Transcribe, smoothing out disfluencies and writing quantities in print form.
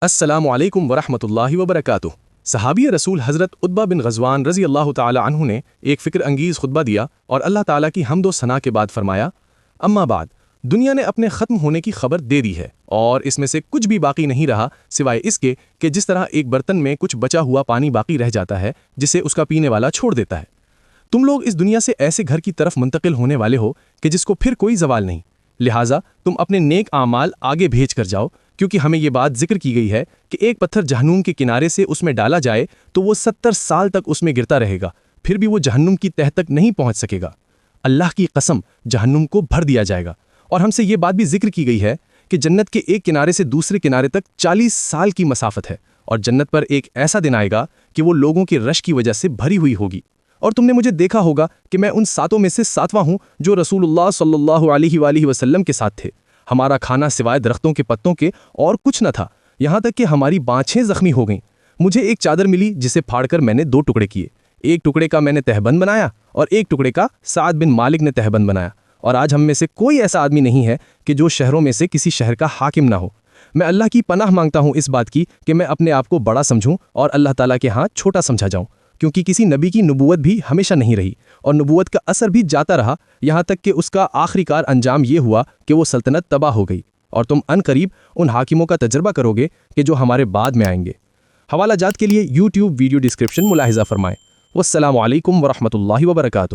السلام علیکم ورحمۃ اللہ وبرکاتہ۔ صحابی رسول حضرت عتبہ بن غزوان رضی اللہ تعالی عنہ نے ایک فکر انگیز خطبہ دیا اور اللہ تعالیٰ کی حمد و ثنا کے بعد فرمایا، اما بعد، دنیا نے اپنے ختم ہونے کی خبر دے دی ہے اور اس میں سے کچھ بھی باقی نہیں رہا سوائے اس کے کہ جس طرح ایک برتن میں کچھ بچا ہوا پانی باقی رہ جاتا ہے جسے اس کا پینے والا چھوڑ دیتا ہے۔ تم لوگ اس دنیا سے ایسے گھر کی طرف منتقل ہونے والے ہو کہ جس کو پھر کوئی زوال نہیں، لہٰذا تم اپنے نیک اعمال آگے بھیج کر جاؤ، کیونکہ ہمیں یہ بات ذکر کی گئی ہے کہ ایک پتھر جہنم کے کنارے سے اس میں ڈالا جائے تو وہ 70 سال تک اس میں گرتا رہے گا، پھر بھی وہ جہنم کی تہ تک نہیں پہنچ سکے گا۔ اللہ کی قسم، جہنم کو بھر دیا جائے گا۔ اور ہم سے یہ بات بھی ذکر کی گئی ہے کہ جنت کے ایک کنارے سے دوسرے کنارے تک 40 سال کی مسافت ہے، اور جنت پر ایک ایسا دن آئے گا کہ وہ لوگوں کے رش کی وجہ سے بھری ہوئی ہوگی۔ اور تم نے مجھے دیکھا ہوگا کہ میں ان ساتوں میں سے ساتواں ہوں جو رسول اللہ صلی اللہ علیہ وآلہ وسلم کے ساتھ تھے۔ ہمارا کھانا سوائے درختوں کے پتوں کے اور کچھ نہ تھا، یہاں تک کہ ہماری بانچھیں زخمی ہو گئیں۔ مجھے ایک چادر ملی جسے پھاڑ کر میں نے 2 ٹکڑے کیے، ایک ٹکڑے کا میں نے تہبند بنایا اور ایک ٹکڑے کا سعد بن مالک نے تہبند بنایا۔ اور آج ہم میں سے کوئی ایسا آدمی نہیں ہے کہ جو شہروں میں سے کسی شہر کا حاکم نہ ہو۔ میں اللہ کی پناہ مانگتا ہوں اس بات کی کہ میں اپنے آپ کو بڑا سمجھوں اور اللہ تعالیٰ کے ہاں چھوٹا سمجھا جاؤں، کیونکہ کسی نبی کی نبوت بھی ہمیشہ نہیں رہی اور نبوت کا اثر بھی جاتا رہا، یہاں تک کہ اس کا آخری کار انجام یہ ہوا کہ وہ سلطنت تباہ ہو گئی، اور تم ان قریب ان حاکموں کا تجربہ کرو گے کہ جو ہمارے بعد میں آئیں گے۔ حوالہ جات کے لیے YouTube ویڈیو ڈسکرپشن ملاحظہ فرمائیں۔ والسلام علیکم ورحمۃ اللہ وبرکاتہ۔